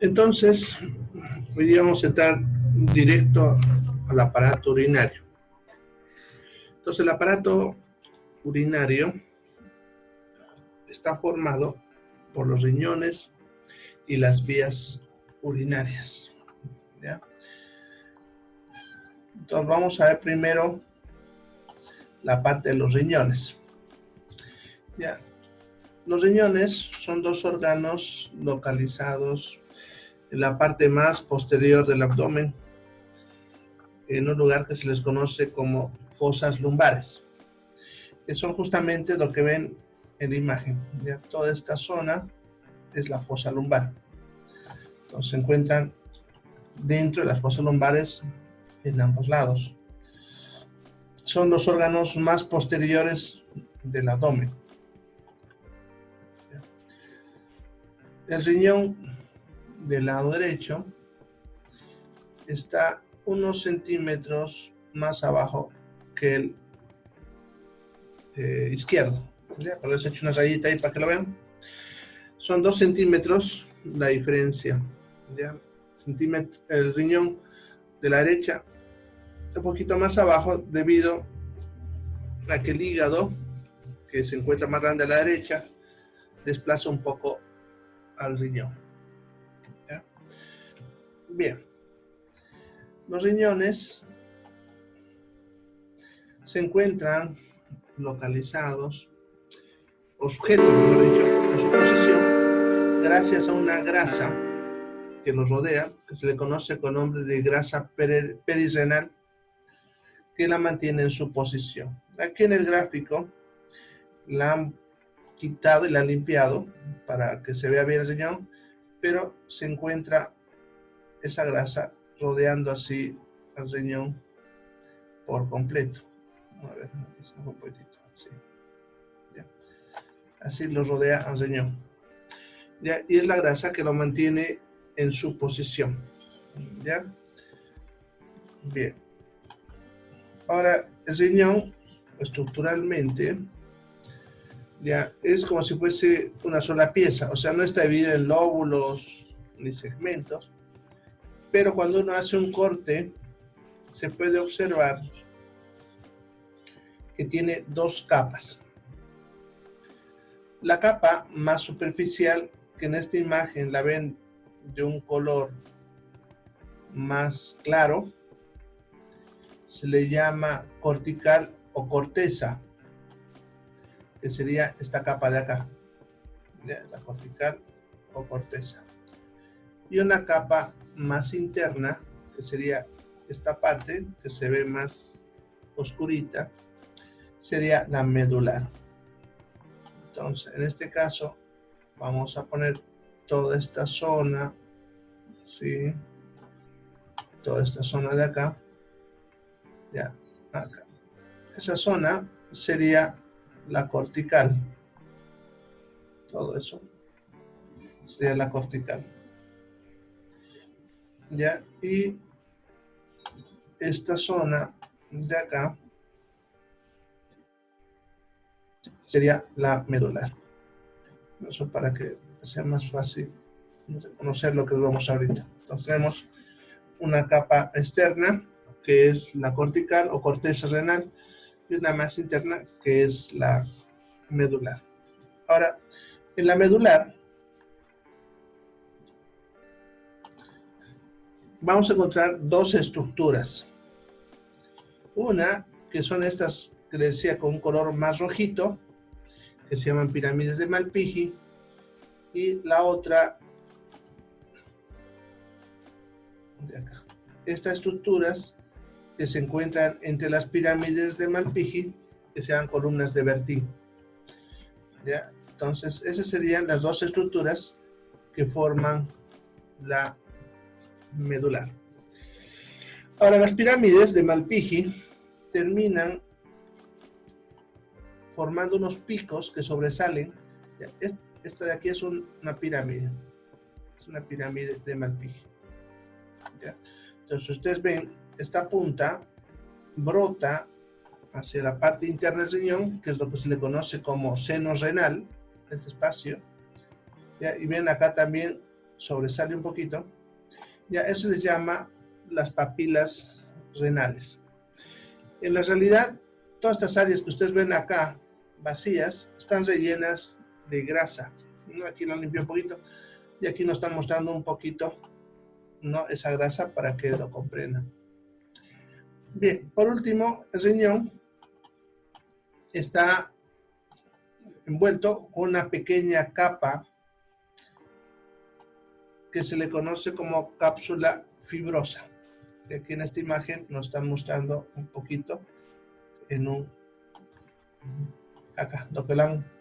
Entonces, hoy día vamos a entrar directo al aparato urinario. Entonces, el aparato urinario está formado por los riñones y las vías urinarias, ¿ya? Entonces, vamos a ver primero la parte de los riñones, ¿ya? Los riñones son dos órganos localizados en la parte más posterior del abdomen, en un lugar que se les conoce como fosas lumbares, que son justamente lo que ven en la imagen. Ya toda esta zona es la fosa lumbar. Entonces se encuentran dentro de las fosas lumbares en ambos lados. Son los órganos más posteriores del abdomen. El riñón del lado derecho está unos centímetros más abajo que el izquierdo. ¿Ya? Por eso he hecho una rayita ahí para que lo vean. Son 2 centímetros la diferencia. ¿Ya? El riñón de la derecha un poquito más abajo debido a que el hígado, que se encuentra más grande a la derecha, desplaza un poco al riñón. ¿Ya? Bien. Los riñones se encuentran localizados, o sujetos, mejor dicho, en su posición, gracias a una grasa que los rodea, que se le conoce con nombre de grasa perirrenal, que la mantiene en su posición. Aquí en el gráfico la han quitado y la han limpiado para que se vea bien el riñón, pero se encuentra esa grasa rodeando así al riñón por completo. A ver, un poquitito, así. ¿Ya? Así lo rodea al riñón. ¿Ya? Y es la grasa que lo mantiene en su posición. ¿Ya? Bien. Ahora, el riñón, estructuralmente, ya es como si fuese una sola pieza, o sea, no está dividido en lóbulos ni segmentos, pero cuando uno hace un corte, se puede observar que tiene 2 capas. La capa más superficial, que en esta imagen la ven de un color más claro, se le llama cortical o corteza, que sería esta capa de acá, ¿ya? La cortical o corteza. Y una capa más interna, que sería esta parte, que se ve más oscurita, sería la medular. Entonces, en este caso, vamos a poner toda esta zona, ¿sí? Toda esta zona de acá, ya, acá. Esa zona sería la cortical. Todo eso sería la cortical. Ya, y esta zona de acá sería la medular. Eso para que sea más fácil reconocer lo que vamos ahorita. Entonces tenemos una capa externa, que es la cortical o corteza renal, y una más interna, que es la medular. Ahora, en la medular vamos a encontrar 2 estructuras. Una, que son estas que les decía con un color más rojito, que se llaman pirámides de Malpighi, y la otra de acá. Estas estructuras que se encuentran entre las pirámides de Malpighi, que se llaman columnas de Bertin. ¿Ya? Entonces, esas serían las 2 estructuras que forman la medular. Ahora, las pirámides de Malpighi terminan formando unos picos que sobresalen. Esta de aquí es una pirámide. Es una pirámide de Malpighi. ¿Ya? Entonces, ustedes ven, esta punta brota hacia la parte interna del riñón, que es lo que se le conoce como seno renal, este espacio. ¿Ya? Y ven acá también sobresale un poquito, ya eso se llama las papilas renales. En la realidad, todas estas áreas que ustedes ven acá, vacías, están rellenas de grasa. ¿No? Aquí lo limpié un poquito y aquí nos están mostrando un poquito, ¿no? Esa grasa para que lo comprendan. Bien, por último, el riñón está envuelto con una pequeña capa que se le conoce como cápsula fibrosa. Y aquí en esta imagen nos están mostrando un poquito en un... acá, lo que lo han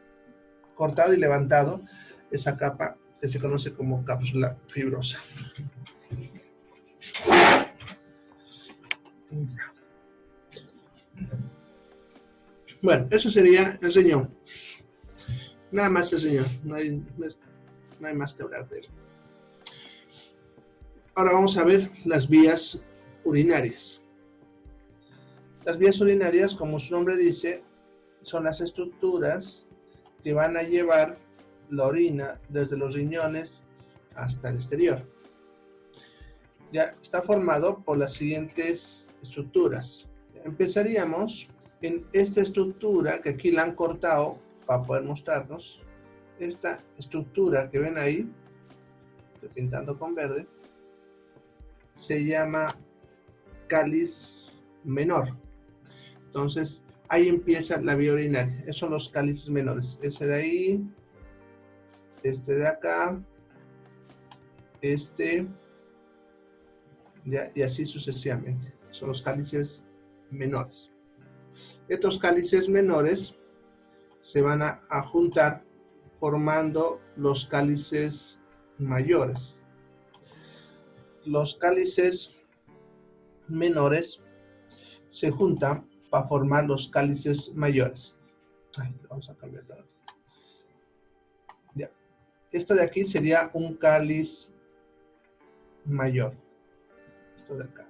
cortado y levantado, esa capa que se conoce como cápsula fibrosa. Bueno, eso sería el riñón. Nada más el riñón, no hay más que hablar de él. Ahora vamos a ver las vías urinarias. Las vías urinarias, como su nombre dice, son las estructuras que van a llevar la orina desde los riñones hasta el exterior. Ya está formado por las siguientes estructuras. Empezaríamos en esta estructura que aquí la han cortado para poder mostrarnos. Esta estructura que ven ahí, estoy pintando con verde, se llama cáliz menor. Entonces, ahí empieza la vía urinaria. Esos son los cálices menores. Ese de ahí, este de acá, este, ya, y así sucesivamente. Son los cálices menores. Estos cálices menores se van a juntar formando los cálices mayores. Los cálices menores se juntan para formar los cálices mayores. Ay, vamos a cambiar. Ya. Esto de aquí sería un cáliz mayor. Esto de acá.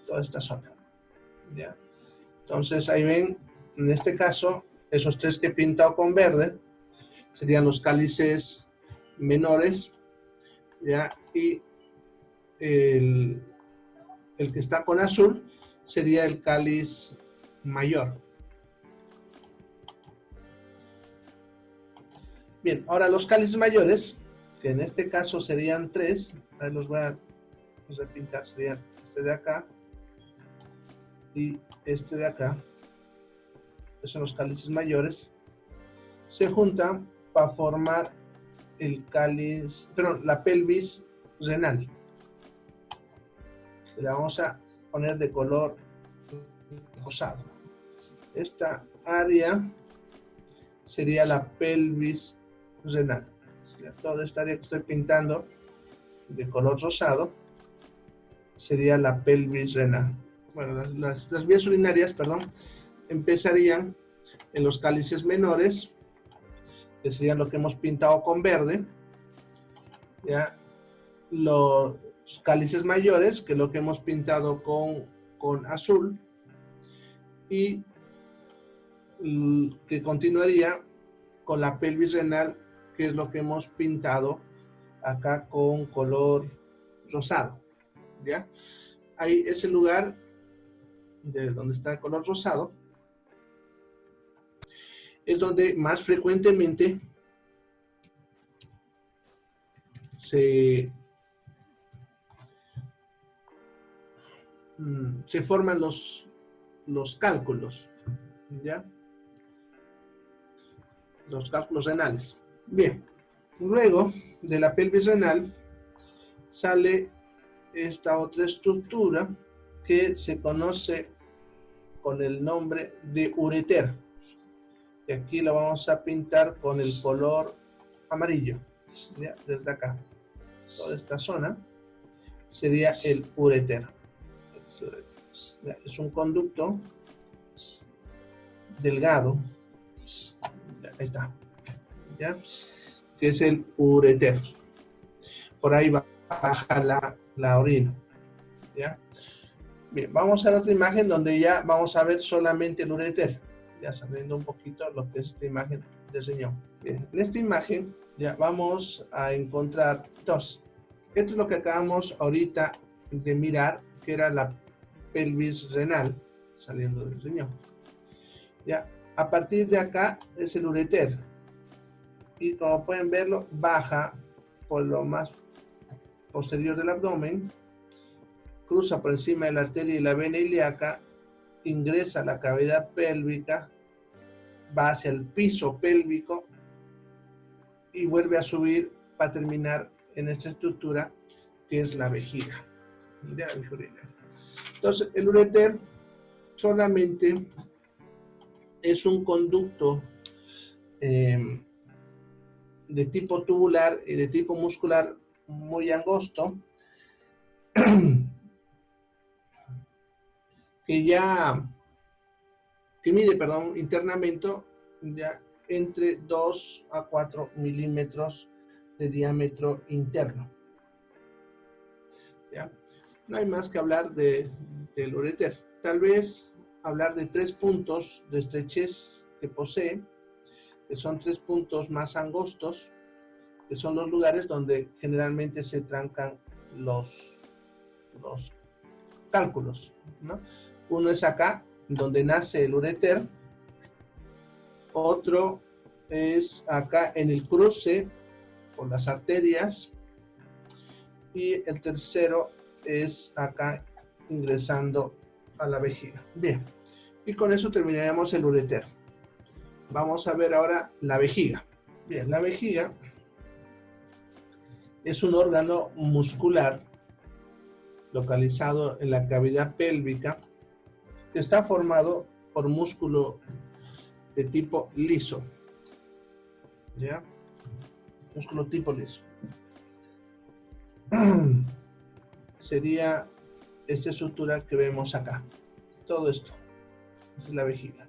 Toda esta zona. Ya. Entonces ahí ven, en este caso, esos tres que he pintado con verde serían los cálices menores, ¿ya? Y el que está con azul sería el cáliz mayor. Bien, ahora los cálices mayores, que en este caso serían tres, ahí los voy a repintar, serían este de acá y este de acá. Esos son los cálices mayores. Se juntan para formar el cáliz, perdón, la pelvis renal. Le vamos a poner de color rosado. Esta área sería la pelvis renal. Toda esta área que estoy pintando de color rosado sería la pelvis renal. Bueno, las vías urinarias, perdón, empezarían en los cálices menores, que serían lo que hemos pintado con verde, ¿ya? Los cálices mayores, que es lo que hemos pintado con azul, y que continuaría con la pelvis renal, que es lo que hemos pintado acá con color rosado, ¿ya? Ahí es el lugar de donde está el color rosado, es donde más frecuentemente se forman los cálculos, ¿ya? Los cálculos renales. Bien, luego de la pelvis renal sale esta otra estructura que se conoce con el nombre de ureter. Y aquí lo vamos a pintar con el color amarillo, ¿ya? Desde acá. Toda esta zona sería el ureter. Es un conducto delgado, ahí está, ¿ya? Que es el ureter. Por ahí baja la orina, ¿ya? Bien, vamos a la otra imagen donde ya vamos a ver solamente el ureter, ya sabiendo un poquito lo que es esta imagen del riñón. Bien, en esta imagen ya vamos a encontrar dos. Esto es lo que acabamos ahorita de mirar, que era la pelvis renal saliendo del riñón. Ya, a partir de acá es el ureter. Y como pueden verlo, baja por lo más posterior del abdomen, cruza por encima de la arteria y la vena ilíaca, ingresa a la cavidad pélvica, va hacia el piso pélvico y vuelve a subir para terminar en esta estructura que es la vejiga. Entonces, el ureter solamente es un conducto de tipo tubular y de tipo muscular muy angosto que mide, internamente ya entre 2 a 4 milímetros de diámetro interno. ¿Ya? No hay más que hablar del ureter. Tal vez hablar de 3 puntos de estrechez que posee, que son 3 puntos más angostos, que son los lugares donde generalmente se trancan los cálculos, ¿no? Uno es acá, donde nace el ureter. Otro es acá en el cruce por las arterias. Y el tercero es acá ingresando a la vejiga. Bien, y con eso terminaremos el ureter. Vamos a ver ahora la vejiga. Bien, la vejiga es un órgano muscular localizado en la cavidad pélvica que está formado por músculo de tipo liso. ¿Ya? Músculo tipo liso. Sería esta estructura que vemos acá. Todo esto. Esa es la vejiga.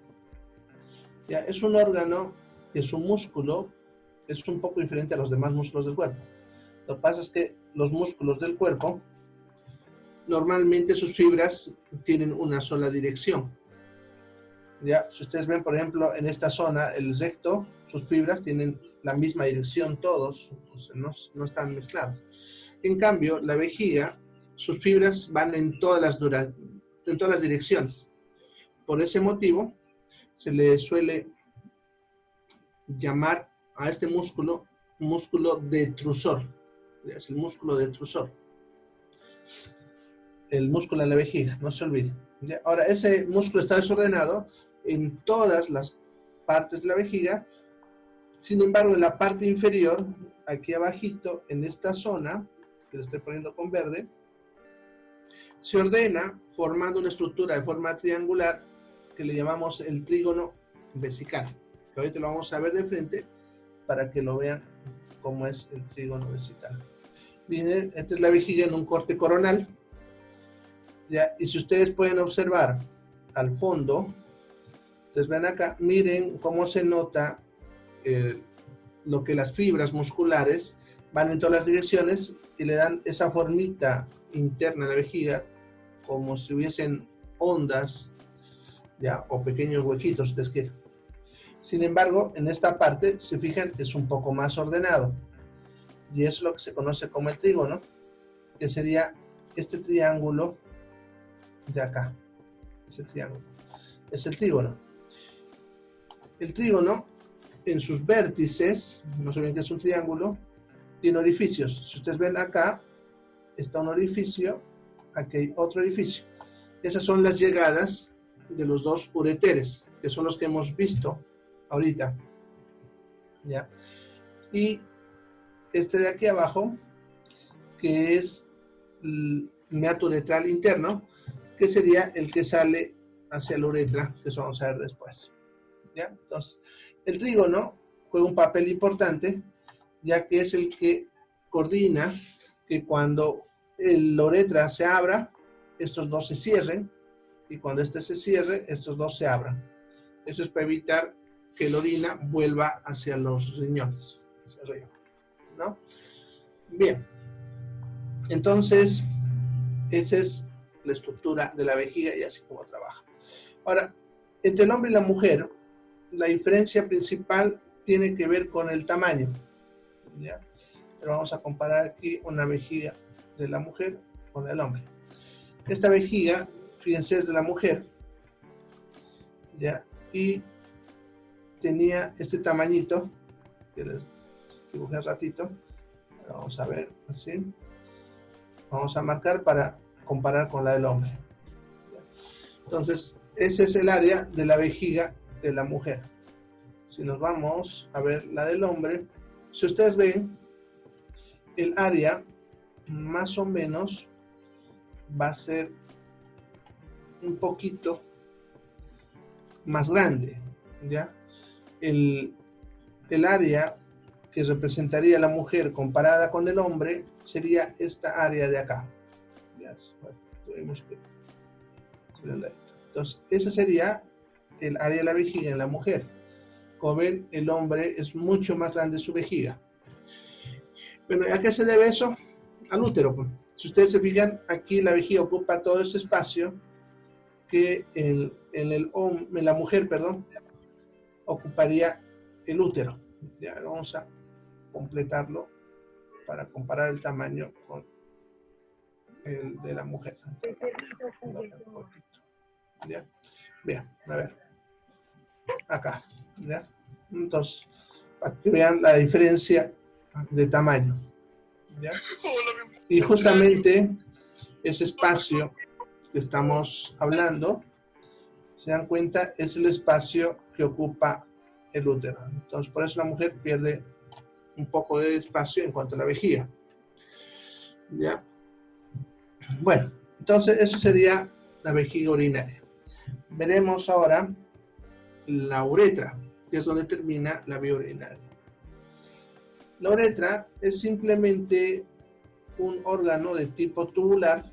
Ya, es un órgano que su músculo es un poco diferente a los demás músculos del cuerpo. Lo que pasa es que los músculos del cuerpo, normalmente sus fibras tienen una sola dirección. Ya, si ustedes ven, por ejemplo, en esta zona, el recto, sus fibras tienen la misma dirección todos, o sea, no están mezclados. En cambio, la vejiga, sus fibras van en todas las direcciones. Por ese motivo, se le suele llamar a este músculo detrusor. Es el músculo detrusor. El músculo de la vejiga, no se olvide. ¿Ya? Ahora, ese músculo está desordenado en todas las partes de la vejiga. Sin embargo, en la parte inferior, aquí abajito, en esta zona, que le estoy poniendo con verde, se ordena formando una estructura de forma triangular que le llamamos el trígono vesical. Que ahorita lo vamos a ver de frente para que lo vean cómo es el trígono vesical. Miren, esta es la vejiga en un corte coronal. ¿Ya? Y si ustedes pueden observar al fondo, entonces ven acá, miren cómo se nota lo que las fibras musculares van en todas las direcciones y le dan esa formita interna a la vejiga como si hubiesen ondas, ¿ya? O pequeños huequitos, ustedes quieren. Sin embargo, en esta parte, si fijan, es un poco más ordenado. Y eso es lo que se conoce como el trígono, que sería este triángulo de acá. Ese triángulo. Es el trígono. El trígono, en sus vértices, no se ven que es un triángulo, tiene orificios. Si ustedes ven acá, está un orificio, aquí hay otro orificio. Esas son las llegadas de los dos ureteres, que son los que hemos visto ahorita. ¿Ya? Y este de aquí abajo, que es el meato uretral interno, que sería el que sale hacia la uretra, que eso vamos a ver después. ¿Ya? Entonces, el trígono juega un papel importante, ya que es el que coordina que cuando la uretra se abra, estos dos se cierren, y cuando este se cierre, estos dos se abran. Eso es para evitar que la orina vuelva hacia los riñones, hacia arriba, ¿no? Bien, entonces, esa es la estructura de la vejiga y así como trabaja. Ahora, entre el hombre y la mujer, la diferencia principal tiene que ver con el tamaño, ¿ya? Pero vamos a comparar aquí una vejiga de la mujer con el hombre. Esta vejiga, fíjense, es de la mujer, ¿ya? Y tenía este tamañito, que les dibujé un ratito. Vamos a ver, así. Vamos a marcar para comparar con la del hombre. Entonces, ese es el área de la vejiga de la mujer. Si nos vamos a ver la del hombre, si ustedes ven, el área más o menos va a ser un poquito más grande, ¿ya? El área que representaría la mujer comparada con el hombre sería esta área de acá. ¿Ya? Entonces, esa sería el área de la vejiga en la mujer. Como ven, el hombre es mucho más grande su vejiga. Bueno, ¿a qué se debe eso? Al útero. Pues. Si ustedes se fijan, aquí la vejiga ocupa todo ese espacio que en la mujer, perdón, ocuparía el útero. Ya vamos a completarlo para comparar el tamaño con el de la mujer. ¿Ya? Bien, a ver. Acá. ¿Ya? Entonces, para que vean la diferencia de tamaño. ¿Ya? Y justamente ese espacio que estamos hablando, se dan cuenta, es el espacio que ocupa el útero. Entonces, por eso la mujer pierde un poco de espacio en cuanto a la vejiga. ¿Ya? Bueno, entonces eso sería la vejiga urinaria. Veremos ahora la uretra, que es donde termina la vía urinaria. La uretra es simplemente un órgano de tipo tubular,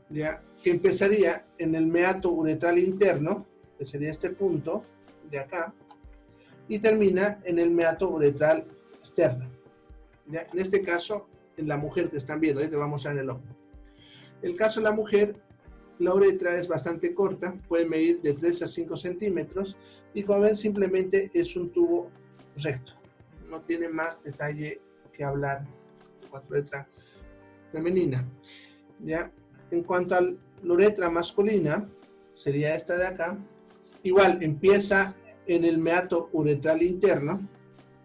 ¿ya? Que empezaría en el meato uretral interno, que sería este punto de acá, y termina en el meato uretral externo. ¿Ya? En este caso, en la mujer que están viendo, ahí te vamos a mostrar en el hombre. En el caso de la mujer, la uretra es bastante corta, puede medir de 3 a 5 centímetros, y como ven, simplemente es un tubo recto. No tiene más detalle que hablar en cuanto a la uretra femenina. ¿Ya? En cuanto a la uretra masculina, sería esta de acá. Igual, empieza en el meato uretral interno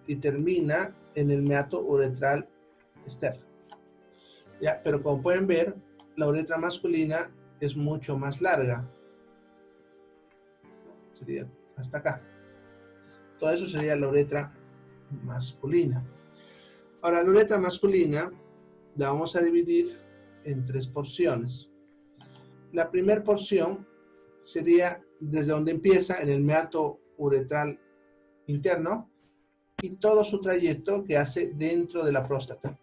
y termina en el meato uretral externo. ¿Ya? Pero como pueden ver, la uretra masculina es mucho más larga. Sería hasta acá. Todo eso sería la uretra masculina. Ahora, la uretra masculina la vamos a dividir en 3 porciones. La primera porción sería desde donde empieza en el meato uretral interno y todo su trayecto que hace dentro de la próstata.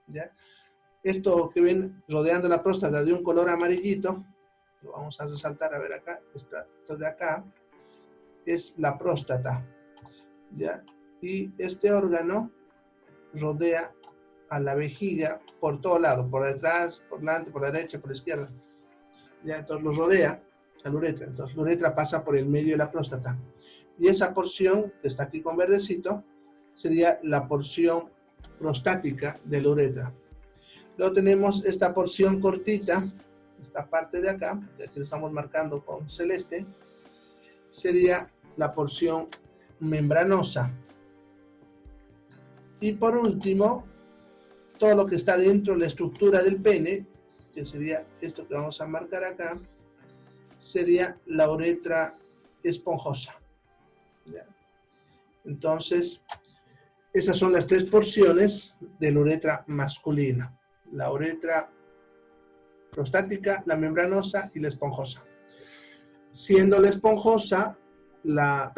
¿Ya? Esto que ven rodeando la próstata de un color amarillito, lo vamos a resaltar, a ver acá, esto de acá, es la próstata. ¿Ya? Y este órgano rodea a la vejiga por todo lado, por detrás, por delante, por la derecha, por la izquierda. ¿Ya? Entonces lo rodea a la uretra. Entonces la uretra pasa por el medio de la próstata. Y esa porción que está aquí con verdecito sería la porción prostática de la uretra. Luego tenemos esta porción cortita, esta parte de acá, que aquí estamos marcando con celeste, sería la porción membranosa. Y por último, todo lo que está dentro de la estructura del pene, que sería esto que vamos a marcar acá, sería la uretra esponjosa. ¿Ya? Entonces, esas son las 3 porciones de la uretra masculina. La uretra prostática, la membranosa y la esponjosa. Siendo la esponjosa, la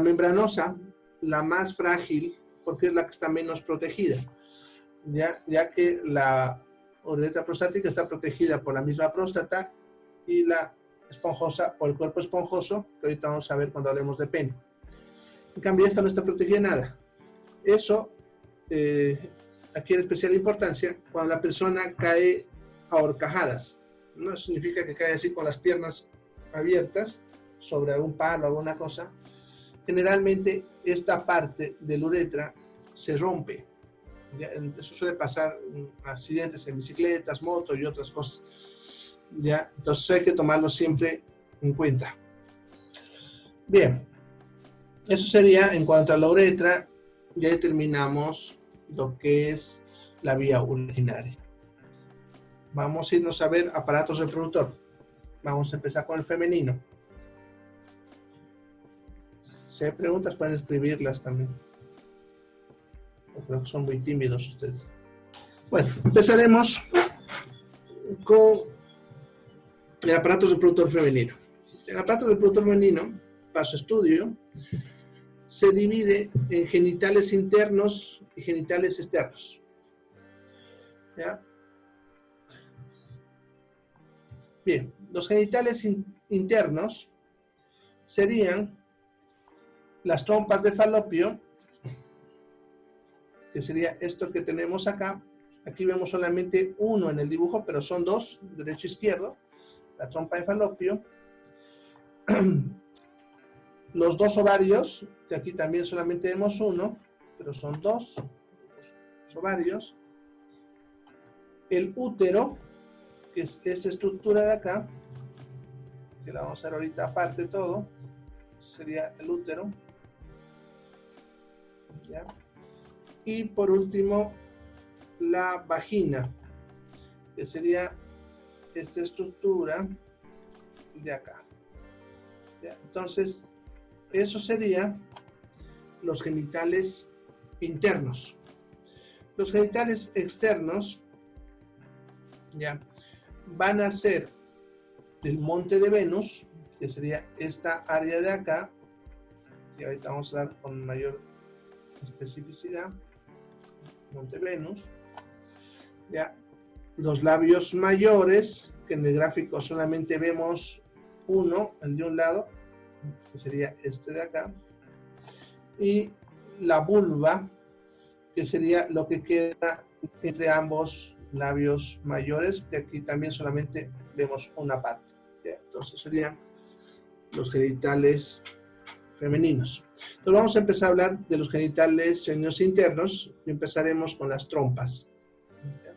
membranosa, la más frágil, porque es la que está menos protegida, ya que la uretra prostática está protegida por la misma próstata y la esponjosa por el cuerpo esponjoso, que ahorita vamos a ver cuando hablemos de pene. En cambio, esta no está protegida de nada. Eso adquiere especial importancia cuando la persona cae a horcajadas. No significa que cae así con las piernas abiertas sobre algún palo o alguna cosa. generalmente esta parte de la uretra se rompe. ¿Ya? Eso suele pasar en accidentes en bicicletas, motos y otras cosas. ¿Ya? Entonces hay que tomarlo siempre en cuenta. Bien, eso sería en cuanto a la uretra. Ya terminamos lo que es la vía urinaria. Vamos a irnos a ver aparatos reproductor. Vamos a empezar con el femenino. Si hay preguntas pueden escribirlas también. Creo que son muy tímidos ustedes. Bueno, empezaremos con el aparato reproductor femenino. El aparato reproductor femenino, para su estudio, se divide en genitales internos y genitales externos. ¿Ya? Bien, los genitales internos serían las trompas de falopio, que sería esto que tenemos acá. Aquí vemos solamente uno en el dibujo, pero son dos, derecho e izquierdo, la trompa de falopio. Los dos ovarios, que aquí también solamente vemos uno, pero son dos ovarios. El útero, que es esta estructura de acá, que la vamos a ver ahorita aparte todo, sería el útero. ¿Ya? Y por último, la vagina, que sería esta estructura de acá. ¿Ya? Entonces, eso sería los genitales internos. Los genitales externos, ¿ya?, van a ser el monte de Venus, que sería esta área de acá, que ahorita vamos a dar con mayor especificidad. Monte Venus. Ya, los labios mayores, que en el gráfico solamente vemos uno, el de un lado, que sería este de acá, y la vulva, que sería lo que queda entre ambos labios mayores, que aquí también solamente vemos una parte. ¿Ya? Entonces serían los genitales femeninos. Entonces vamos a empezar a hablar de los genitales femeninos internos y empezaremos con las trompas. ¿Ya?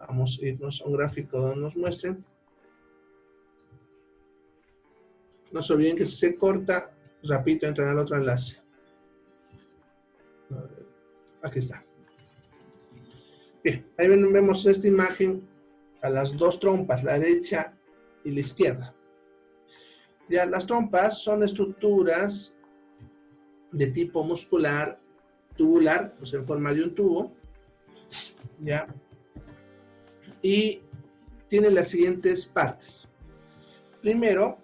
Vamos a irnos a un gráfico donde nos muestren. No se olviden que si se corta, rapidito entran al otro enlace. Aquí está. Bien, ahí vemos esta imagen a las dos trompas, la derecha y la izquierda. Ya, las trompas son estructuras de tipo muscular, tubular, o sea, en forma de un tubo, ya, y tienen las siguientes partes. Primero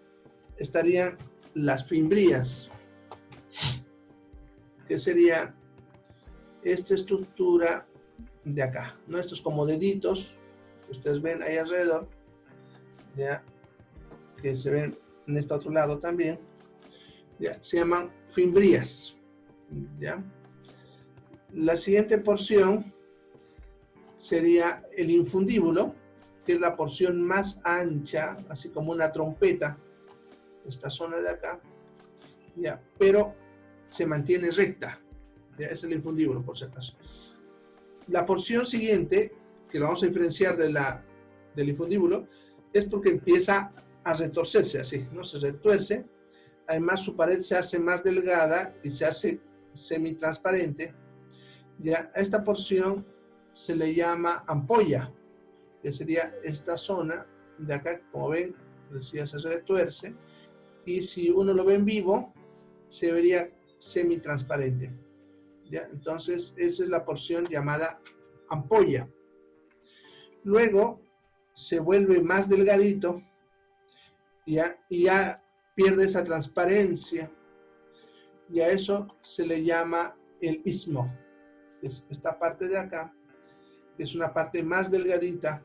estarían las fimbrias, que sería esta estructura de acá, ¿no? Estos como deditos que ustedes ven ahí alrededor, ya, que se ven en este otro lado también, ya, se llaman fimbrias, ya. La siguiente porción sería el infundíbulo, que es la porción más ancha, así como una trompeta, esta zona de acá, ya, pero se mantiene recta, ya, es el infundíbulo por si acaso. La porción siguiente, que lo vamos a diferenciar del infundíbulo, es porque empieza a retorcerse así, ¿no? Se retuerce, además su pared se hace más delgada y se hace semitransparente. Ya, a esta porción se le llama ampolla, que sería esta zona de acá, como ven, decía, se retuerce, y si uno lo ve en vivo, se vería semitransparente. ¿Ya? Entonces, esa es la porción llamada ampolla. Luego, se vuelve más delgadito, ¿ya? Y ya pierde esa transparencia, y a eso se le llama el istmo. Es esta parte de acá, que es una parte más delgadita,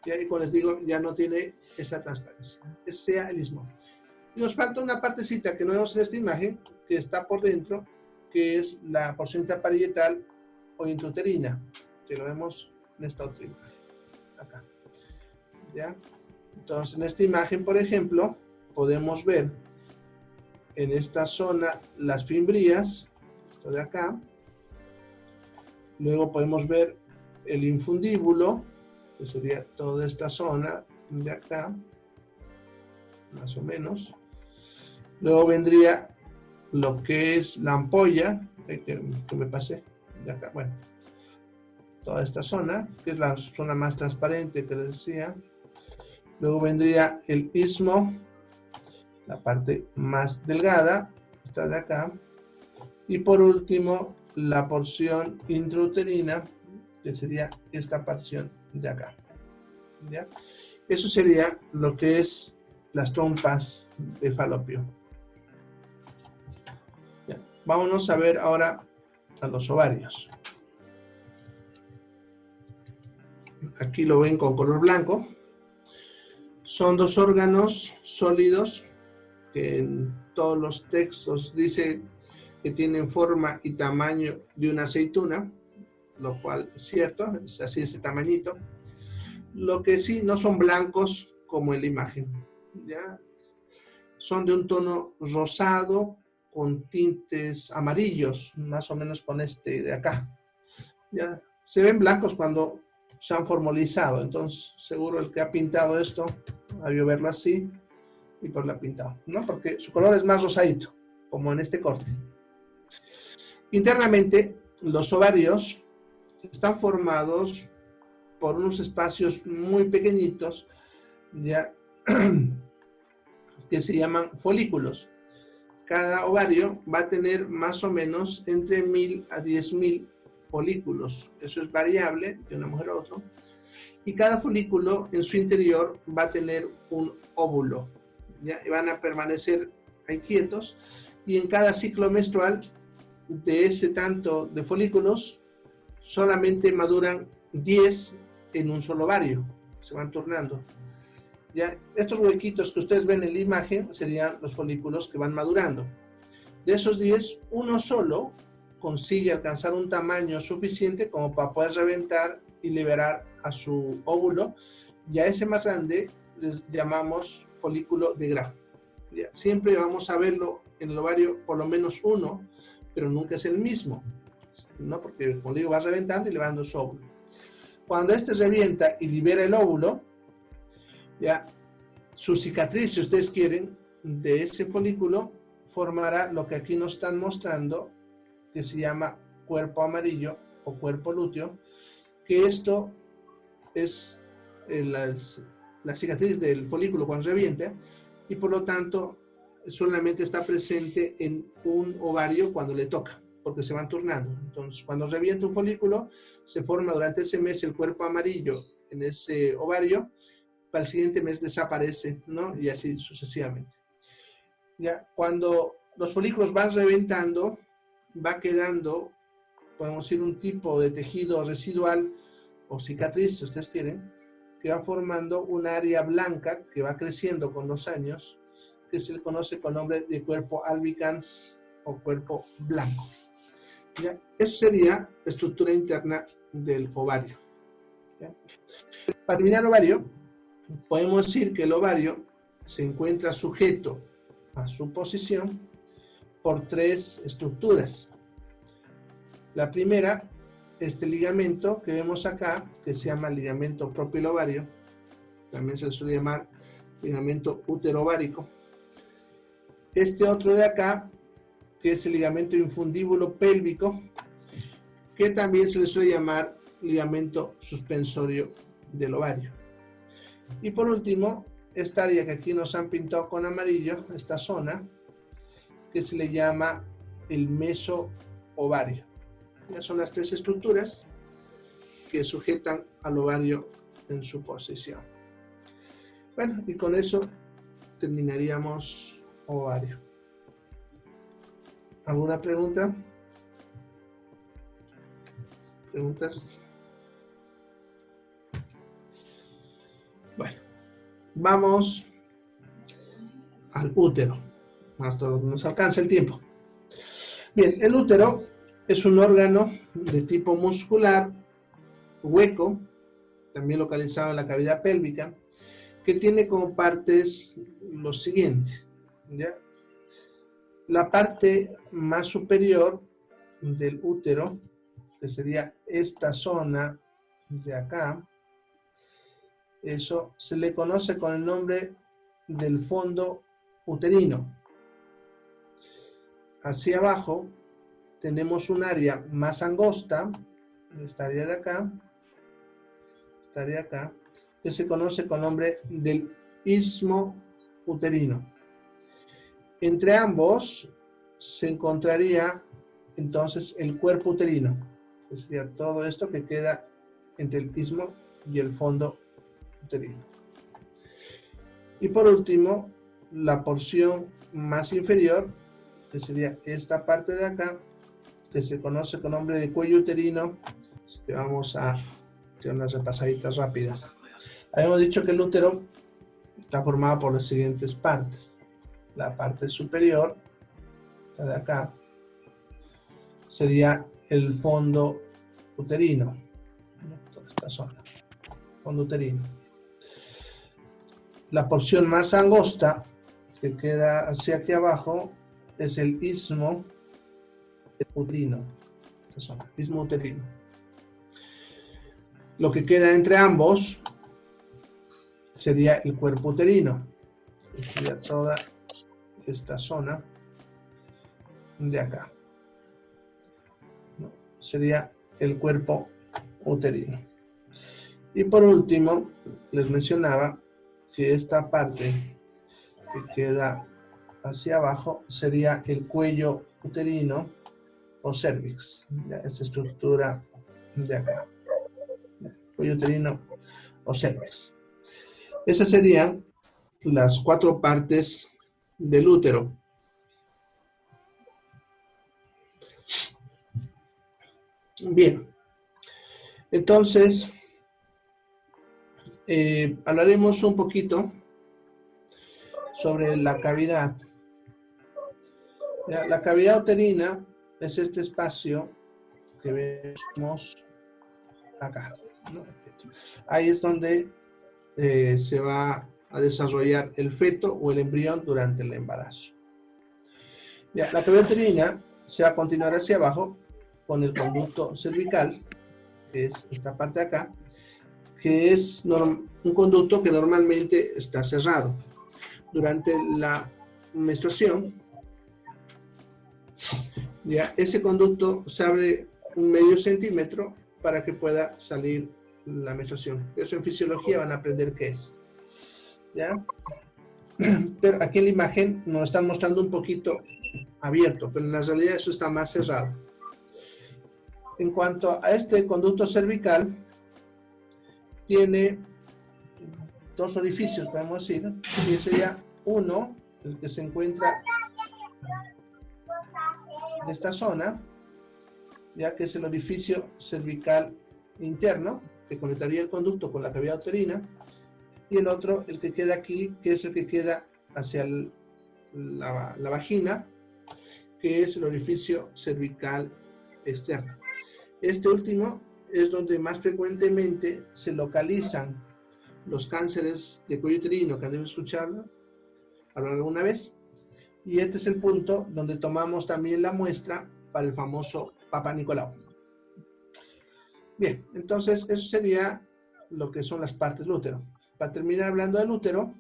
y como les digo, ya no tiene esa transparencia. Ese sea el istmo. Y nos falta una partecita que no vemos en esta imagen, que está por dentro, que es la porción intraparietal o intrauterina, que lo vemos en esta otra imagen, acá. ¿Ya? Entonces, en esta imagen, por ejemplo, podemos ver en esta zona las fimbrias, esto de acá. Luego podemos ver el infundíbulo, que sería toda esta zona de acá, más o menos. Luego vendría lo que es la ampolla, que me pasé de acá, bueno, toda esta zona, que es la zona más transparente que les decía. Luego vendría el istmo, la parte más delgada, esta de acá. Y por último, la porción intrauterina, que sería esta porción de acá. ¿Ya? Eso sería lo que es las trompas de falopio. ¿Ya? Vámonos a ver ahora a los ovarios. Aquí lo ven con color blanco. Son dos órganos sólidos que en todos los textos dice que tienen forma y tamaño de una aceituna, lo cual es cierto, es así ese tamañito. Lo que sí, no son blancos como en la imagen, ¿ya? Son de un tono rosado con tintes amarillos, más o menos con este de acá. ¿Ya? Se ven blancos cuando se han formalizado, entonces seguro el que ha pintado esto ha debido verlo así y por lo ha pintado, ¿no? Porque su color es más rosadito, como en este corte. Internamente, los ovarios están formados por unos espacios muy pequeñitos, ya que se llaman folículos. Cada ovario va a tener más o menos entre 1000 a 10.000 folículos. Eso es variable de una mujer a otra. Y cada folículo en su interior va a tener un óvulo, ¿ya? Y van a permanecer ahí quietos. Y en cada ciclo menstrual de ese tanto de folículos, solamente maduran 10 en un solo ovario. Se van turnando. ¿Ya? Estos huequitos que ustedes ven en la imagen serían los folículos que van madurando. De esos 10, uno solo consigue alcanzar un tamaño suficiente como para poder reventar y liberar a su óvulo. Y a ese más grande les llamamos folículo de Graf. ¿Ya? Siempre vamos a verlo en el ovario por lo menos uno, pero nunca es el mismo, ¿no? Porque, como digo, va reventando y liberando su óvulo. Cuando este revienta y libera el óvulo, ya, su cicatriz, si ustedes quieren, de ese folículo formará lo que aquí nos están mostrando, que se llama cuerpo amarillo o cuerpo lúteo, que esto es la cicatriz del folículo cuando revienta y por lo tanto solamente está presente en un ovario cuando le toca, porque se van turnando. Entonces, cuando revienta un folículo, se forma durante ese mes el cuerpo amarillo en ese ovario. Para el siguiente mes desaparece, ¿no? Y así sucesivamente. Ya, cuando los folículos van reventando, va quedando, podemos decir, un tipo de tejido residual o cicatriz, si ustedes quieren, que va formando un área blanca que va creciendo con los años, que se le conoce con nombre de cuerpo albicans o cuerpo blanco. ¿Ya? Eso sería la estructura interna del ovario. ¿Ya? Para terminar el ovario, podemos decir que el ovario se encuentra sujeto a su posición por tres estructuras. La primera, este ligamento que vemos acá, que se llama ligamento propio-ovario, también se le suele llamar ligamento útero-ovárico. Este otro de acá, que es el ligamento infundíbulo pélvico, que también se le suele llamar ligamento suspensorio del ovario. Y por último, esta área que aquí nos han pintado con amarillo, esta zona, que se le llama el meso-ovario. Ya son las tres estructuras que sujetan al ovario en su posición. Bueno, y con eso terminaríamos ovario. ¿Alguna pregunta? ¿Preguntas? Bueno, vamos al útero, hasta donde nos alcanza el tiempo. Bien, el útero es un órgano de tipo muscular, hueco, también localizado en la cavidad pélvica, que tiene como partes lo siguiente, ¿ya? La parte más superior del útero, que sería esta zona de acá, eso se le conoce con el nombre del fondo uterino. Hacia abajo tenemos un área más angosta, esta área de acá, que se conoce con el nombre del istmo uterino. Entre ambos se encontraría entonces el cuerpo uterino, que sería todo esto que queda entre el istmo y el fondo uterino. Y por último, la porción más inferior, que sería esta parte de acá, que se conoce con nombre de cuello uterino. Así que vamos a hacer unas repasaditas rápidas. Habíamos dicho que el útero está formado por las siguientes partes. La parte superior, la de acá, sería el fondo uterino, toda esta zona, fondo uterino. La porción más angosta, que queda hacia aquí abajo, es el istmo uterino, esta zona, istmo uterino. Lo que queda entre ambos sería el cuerpo uterino, que sería toda esta zona de acá, ¿no? Sería el cuerpo uterino. Y por último, les mencionaba que esta parte que queda hacia abajo sería el cuello uterino o cervix, ¿ya? Esta estructura de acá, cuello uterino o cervix. Esas serían las 4 partes del útero. Bien, entonces hablaremos un poquito sobre la cavidad. La cavidad uterina es este espacio que vemos acá, ¿no? Ahí es donde se va a desarrollar el feto o el embrión durante el embarazo. Ya, la cavidad uterina se va a continuar hacia abajo con el conducto cervical, que es esta parte de acá, que es un conducto que normalmente está cerrado. Durante la menstruación, ya, ese conducto se abre un medio centímetro para que pueda salir la menstruación. Eso en fisiología van a aprender qué es, ¿ya? Pero aquí en la imagen nos están mostrando un poquito abierto, pero en la realidad eso está más cerrado. En cuanto a este conducto cervical, tiene 2 orificios, podemos decir, y sería uno, el que se encuentra en esta zona, ya que es el orificio cervical interno, que conectaría el conducto con la cavidad uterina, y el otro, el que queda aquí, que es el que queda hacia la vagina, que es el orificio cervical externo. Este último es donde más frecuentemente se localizan los cánceres de cuello uterino, que han de escucharlo alguna vez, y este es el punto donde tomamos también la muestra para el famoso Papa Nicolau. Bien, entonces eso sería lo que son las partes del útero. Para terminar hablando del útero,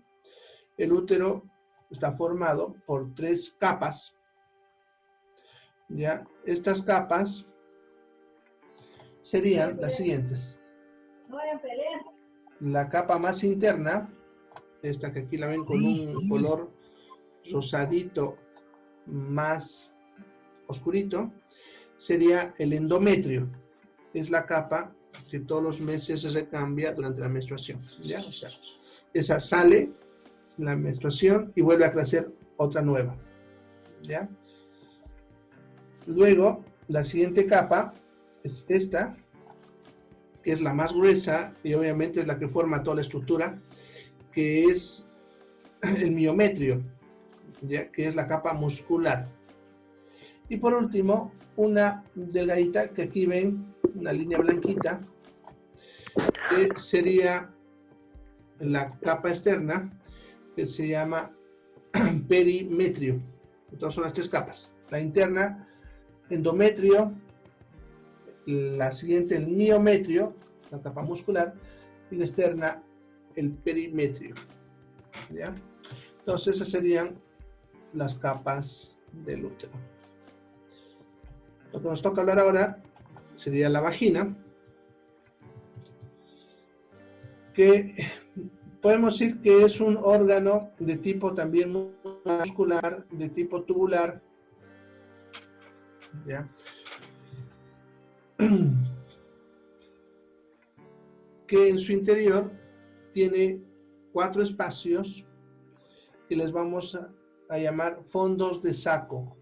el útero está formado por 3 capas. ¿Ya? Estas capas serían las siguientes. La capa más interna, esta que aquí la ven con un color rosadito más oscurito, sería el endometrio. Es la capa que todos los meses se recambia durante la menstruación, ¿ya? O sea, esa sale la menstruación y vuelve a crecer otra nueva, ¿ya? Luego, la siguiente capa es esta, que es la más gruesa y obviamente es la que forma toda la estructura, que es el miometrio, ¿ya? Que es la capa muscular. Y por último, una delgadita que aquí ven, una línea blanquita, que sería la capa externa, que se llama perimetrio, Entonces son las tres capas. La interna, endometrio, la siguiente, el miometrio, la capa muscular, y la externa, el perimetrio. ¿Ya? Entonces esas serían las capas del útero. Lo que nos toca hablar ahora sería la vagina, que podemos decir que es un órgano de tipo también muscular, de tipo tubular, ¿ya? Que en su interior tiene 4 espacios que les vamos a llamar fondos de saco.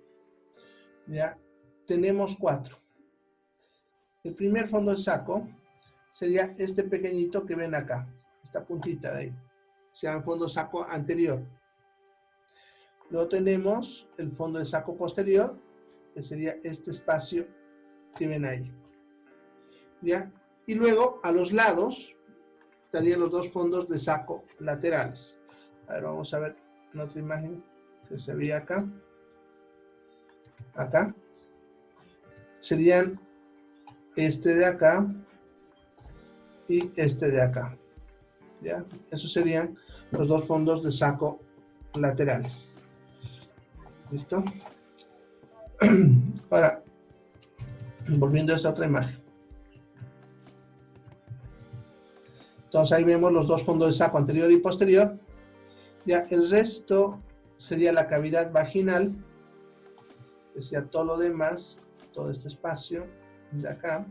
¿Ya? Tenemos 4. El primer fondo de saco sería este pequeñito que ven acá, esta puntita de ahí, se llama fondo de saco anterior. Luego tenemos el fondo de saco posterior, que sería este espacio que ven ahí. ¿Ya? Y luego a los lados estarían los 2 fondos de saco laterales. A ver, vamos a ver en otra imagen que se veía acá. Acá. Serían este de acá y este de acá. ¿Ya? Esos serían los 2 fondos de saco laterales. ¿Listo? Ahora, volviendo a esta otra imagen. Entonces ahí vemos los 2 fondos de saco anterior y posterior. Ya el resto sería la cavidad vaginal, que sería todo lo demás, todo este espacio de acá,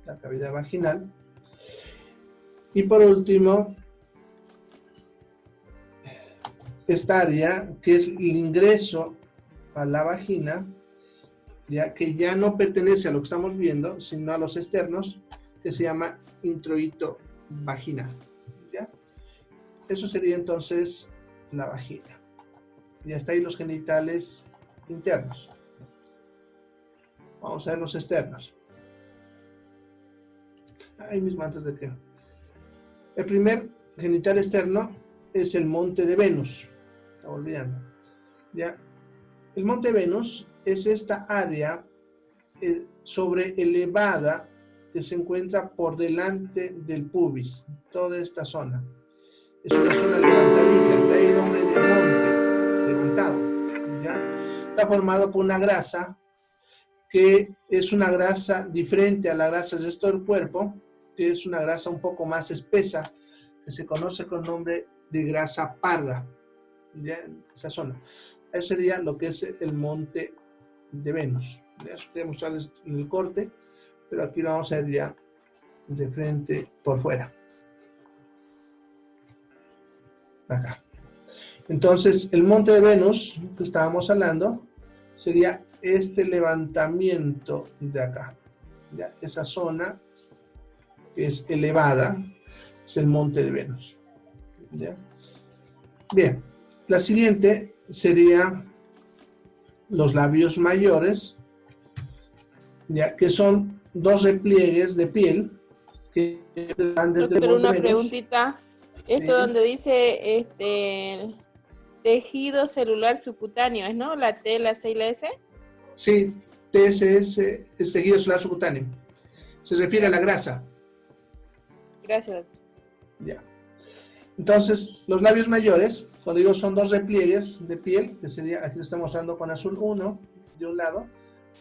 la cavidad vaginal. Y por último, esta área que es el ingreso a la vagina, ya que ya no pertenece a lo que estamos viendo, sino a los externos, que se llama introito vaginal. ¿Ya? Eso sería entonces la vagina. Y hasta ahí los genitales internos. Vamos a ver los externos. Ahí mismo antes de que... El primer genital externo es el monte de Venus. Estaba olvidando. ¿Ya? El monte de Venus es esta área sobreelevada que se encuentra por delante del pubis, toda esta zona. Es una zona levantadita, de ahí el nombre de monte, levantado. ¿Ya? Está formado por una grasa que es una grasa diferente a la grasa del resto del cuerpo, que es una grasa un poco más espesa, que se conoce con el nombre de grasa parda. ¿Ya? Esa zona. Eso sería lo que es el monte de Venus. ¿Ya? Eso quería mostrarles en el corte, pero aquí lo vamos a ver ya de frente por fuera. Acá. Entonces, el monte de Venus que estábamos hablando sería este levantamiento de acá. ¿Ya? Esa zona que es elevada es el monte de Venus. ¿Ya? Bien, la siguiente sería los labios mayores, ya que son 2 repliegues de piel que van desde Pero el una Venus. preguntita, esto Sí. donde dice tejido celular subcutáneo, ¿es no? La T, la C y la S. Sí, TSS es tejido celular subcutáneo. Se refiere a la grasa. Gracias. Ya. Entonces, los labios mayores, cuando digo son 2 repliegues de piel, que sería, aquí lo estoy mostrando con azul uno de un lado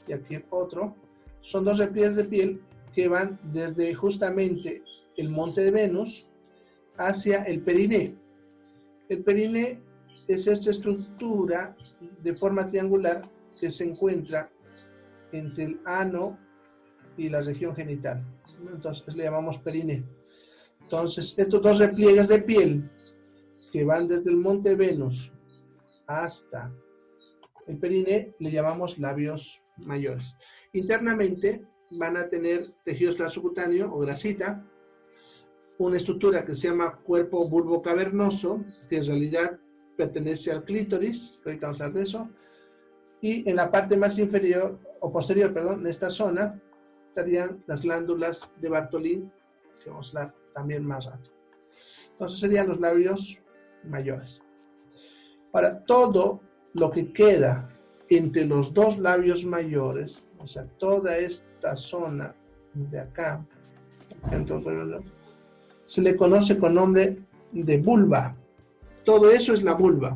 y aquí otro, son 2 repliegues de piel que van desde justamente el monte de Venus hacia el periné. El periné es esta estructura de forma triangular que se encuentra entre el ano y la región genital. Entonces le llamamos periné. Entonces, estos 2 repliegues de piel que van desde el monte Venus hasta el periné le llamamos labios mayores. Internamente van a tener tejido celular subcutáneo o grasita, una estructura que se llama cuerpo bulbo cavernoso, que en realidad pertenece al clítoris, ahorita vamos a hablar de eso, y en la parte más inferior, o posterior, perdón, en esta zona, estarían las glándulas de Bartholin, que vamos a hablar también más rato. Entonces serían los labios mayores. Ahora, todo lo que queda entre los dos labios mayores, o sea, toda esta zona de acá, se le conoce con nombre de vulva. Todo eso es la vulva.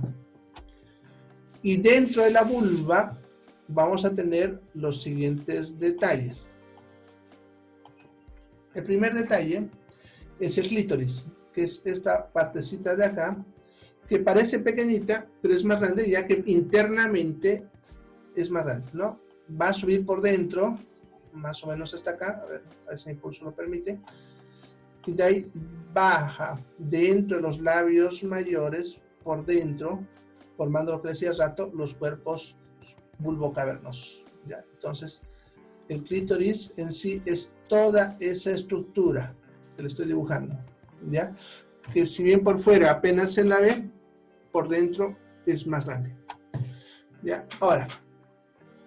Y dentro de la vulva vamos a tener los siguientes detalles. El primer detalle es el clítoris, que es esta partecita de acá, que parece pequeñita, pero es más grande, ya que internamente es más grande, ¿no? Va a subir por dentro, más o menos hasta acá, a ver si el impulso lo permite, y de ahí baja dentro de los labios mayores, por dentro, formando lo que decía hace rato, los cuerpos vulvocavernosos. ¿Ya? Entonces, el clítoris en sí es toda esa estructura que le estoy dibujando, ¿ya? Que si bien por fuera apenas se la ve, por dentro es más grande. ¿Ya? Ahora,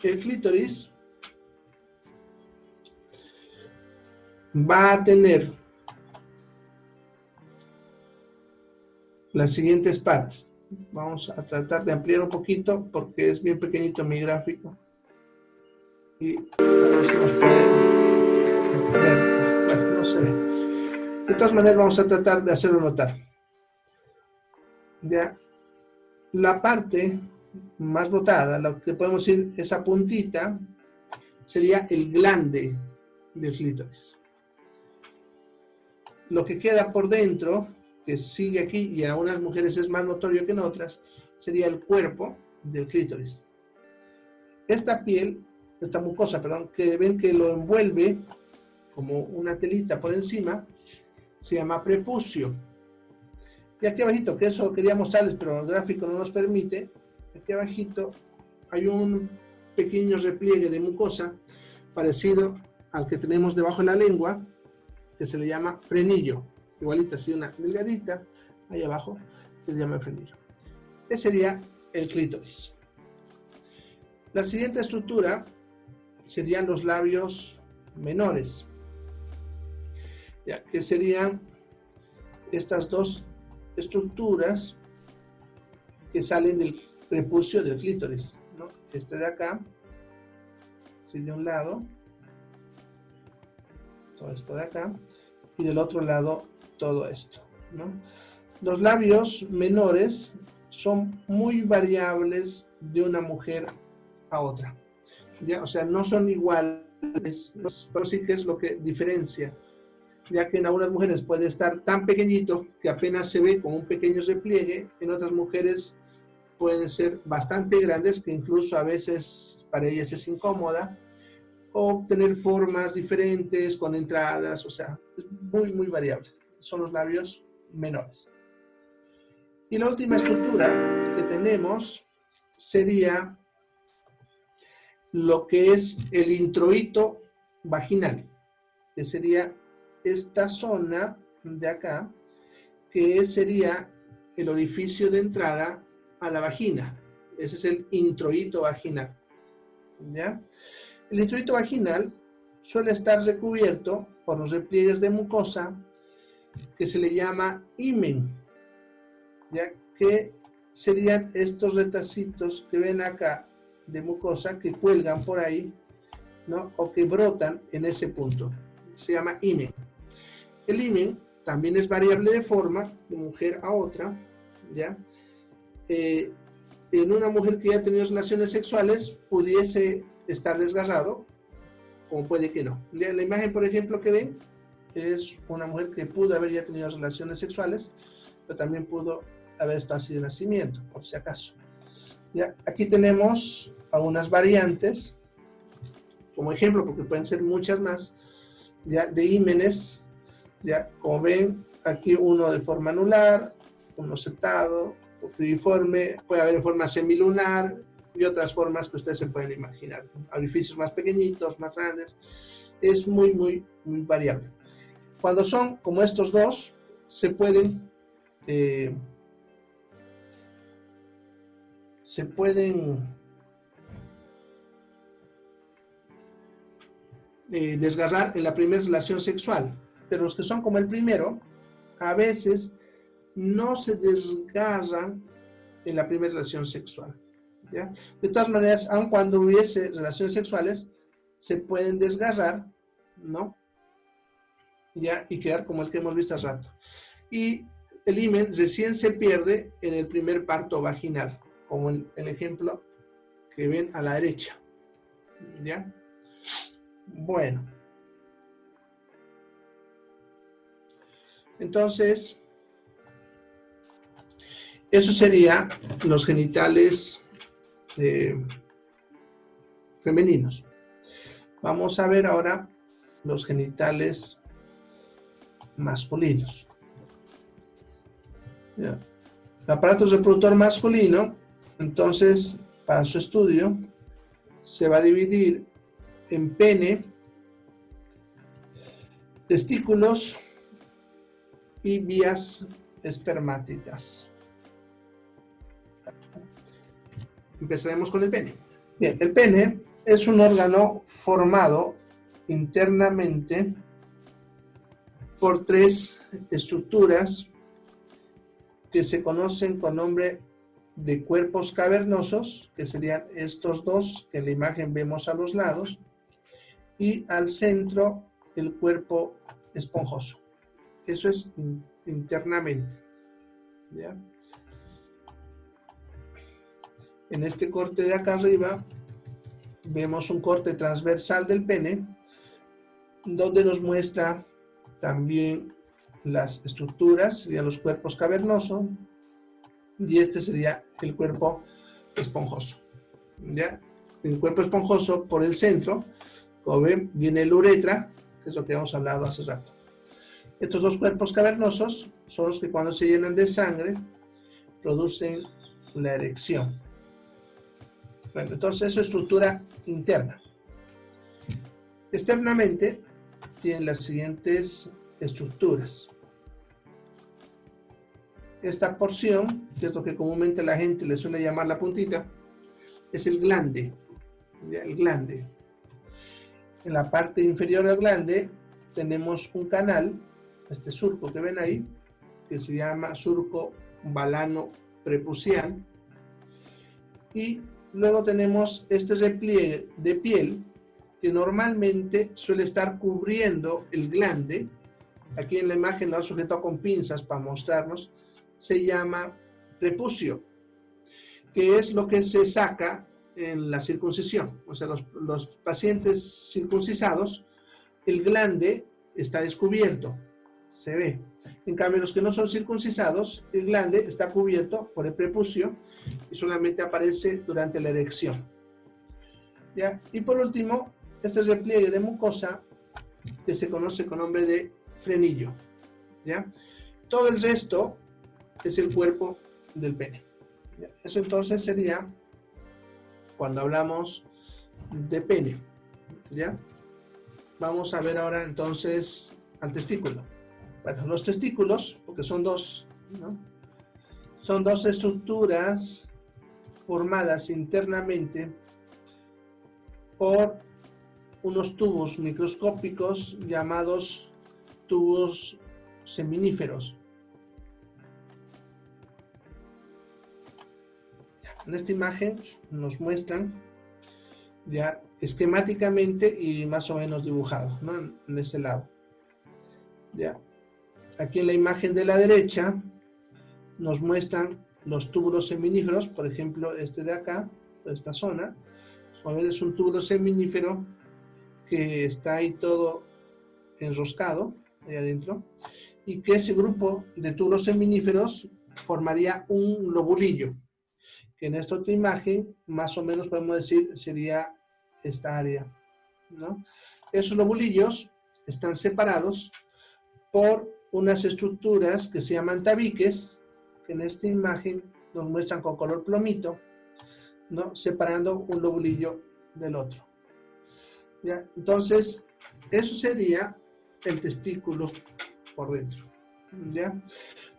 el clítoris va a tener las siguientes partes. Vamos a tratar de ampliar un poquito porque es bien pequeñito mi gráfico. Y a ver si nos puede ver. Bueno, no se ve. De todas maneras vamos a tratar de hacerlo notar. Ya. La parte más botada, lo que podemos decir, esa puntita, sería el glande del clítoris. Lo que queda por dentro, que sigue aquí y a unas mujeres es más notorio que en otras, sería el cuerpo del clítoris. Esta piel, esta mucosa, perdón, que ven que lo envuelve como una telita por encima, se llama prepucio. Y aquí abajito, que eso quería mostrarles, pero el gráfico no nos permite, aquí abajito hay un pequeño repliegue de mucosa parecido al que tenemos debajo de la lengua, que se le llama frenillo. Igualita, así una delgadita, ahí abajo, que se llama el frenillo. Ese sería el clítoris. La siguiente estructura serían los labios menores, ya, que serían estas dos estructuras que salen del prepucio del clítoris, ¿no? Este de acá, así de un lado, todo esto de acá, y del otro lado todo esto, ¿no? Los labios menores son muy variables de una mujer a otra, ¿ya? O sea, no son iguales, pero sí que es lo que diferencia, ya que en algunas mujeres puede estar tan pequeñito que apenas se ve con un pequeño repliegue, en otras mujeres pueden ser bastante grandes, que incluso a veces para ellas es incómoda, o tener formas diferentes, con entradas, o sea, es muy, muy variable. Son los labios menores. Y la última estructura que tenemos sería lo que es el introito vaginal, que sería esta zona de acá, que sería el orificio de entrada a la vagina. Ese es el introito vaginal, ¿ya? El introito vaginal suele estar recubierto por los repliegues de mucosa que se le llama himen, ya que serían estos retacitos que ven acá de mucosa que cuelgan por ahí, ¿no? O que brotan en ese punto. Se llama himen. El himen también es variable de forma de mujer a otra, ¿ya? En una mujer que ya ha tenido relaciones sexuales pudiese estar desgarrado, como puede que no. La imagen, por ejemplo, que ven es una mujer que pudo haber ya tenido relaciones sexuales, pero también pudo haber estado así de nacimiento, por si acaso. ¿Ya? Aquí tenemos algunas variantes, como ejemplo, porque pueden ser muchas más, ¿ya? De himenes, ¿ya? Como ven, aquí uno de forma anular, uno sentado, piriforme, puede haber en forma semilunar y otras formas que ustedes se pueden imaginar. Orificios más pequeñitos, más grandes. Es muy, muy, muy variable. Cuando son como estos dos, se pueden desgarrar en la primera relación sexual, pero los que son como el primero, a veces no se desgarran en la primera relación sexual, ¿ya? De todas maneras, aun cuando hubiese relaciones sexuales, se pueden desgarrar, ¿no? ¿Ya? Y quedar como el que hemos visto hace rato. Y el himen recién se pierde en el primer parto vaginal, como en el ejemplo que ven a la derecha, ¿ya? Bueno. Entonces, eso sería los genitales femeninos. Vamos a ver ahora los genitales masculinos. ¿Ya? El aparato reproductor masculino, entonces, para su estudio, se va a dividir en pene, testículos y vías espermáticas. Empezaremos con el pene. Bien, el pene es un órgano formado internamente por tres estructuras que se conocen con nombre de cuerpos cavernosos, que serían estos dos que en la imagen vemos a los lados, y al centro el cuerpo esponjoso. Eso es internamente, ¿ya? En este corte de acá arriba vemos un corte transversal del pene, donde nos muestra también las estructuras, serían los cuerpos cavernosos, y este sería el cuerpo esponjoso, ¿ya? El cuerpo esponjoso por el centro, como ven, viene la uretra, que es lo que hemos hablado hace rato. Estos dos cuerpos cavernosos son los que cuando se llenan de sangre producen la erección. Bueno, entonces eso es estructura interna. Externamente tienen las siguientes estructuras. Esta porción, que es lo que comúnmente la gente le suele llamar la puntita, es el glande. El glande. En la parte inferior del glande tenemos un canal, este surco que ven ahí, que se llama surco balano prepucial, y luego tenemos este repliegue de piel que normalmente suele estar cubriendo el glande. Aquí en la imagen lo han sujetado con pinzas para mostrarnos. Se llama prepucio, que es lo que se saca en la circuncisión. O sea, los pacientes circuncisados, el glande está descubierto, se ve. En cambio, los que no son circuncisados, el glande está cubierto por el prepucio y solamente aparece durante la erección, ¿ya? Y por último, este repliegue de mucosa que se conoce con nombre de frenillo, ¿ya? Todo el resto es el cuerpo del pene, ¿ya? Eso entonces sería cuando hablamos de pene, ¿ya? Vamos a ver ahora entonces al testículo. Bueno, los testículos, porque son dos, ¿no? Son dos estructuras formadas internamente por unos tubos microscópicos llamados tubos seminíferos. En esta imagen nos muestran ya esquemáticamente y más o menos dibujado, ¿no? En ese lado. Ya. Aquí en la imagen de la derecha nos muestran los túbulos seminíferos, por ejemplo este de acá, de esta zona. Como ven, es un túbulo seminífero que está ahí todo enroscado, ahí adentro, y que ese grupo de túbulos seminíferos formaría un lobulillo, que en esta otra imagen, más o menos podemos decir, sería esta área, ¿no? Esos lobulillos están separados por unas estructuras que se llaman tabiques, que en esta imagen nos muestran con color plomito, ¿no? Separando un lobulillo del otro, ¿ya? Entonces, eso sería el testículo por dentro, ¿ya?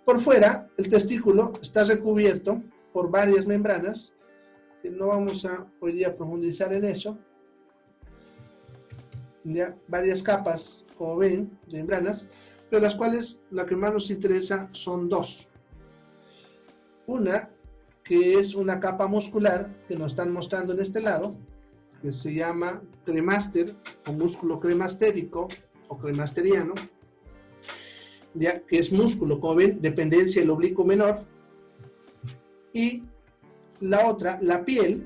Por fuera, el testículo está recubierto por varias membranas, que no vamos a hoy día profundizar en eso, ¿ya? Varias capas, como ven, de membranas, pero las cuales la que más nos interesa son dos. Una que es una capa muscular que nos están mostrando en este lado, que se llama cremaster o músculo cremastérico o cremasteriano, ya que es músculo, como ven, dependencia del oblicuo menor. Y la otra, la piel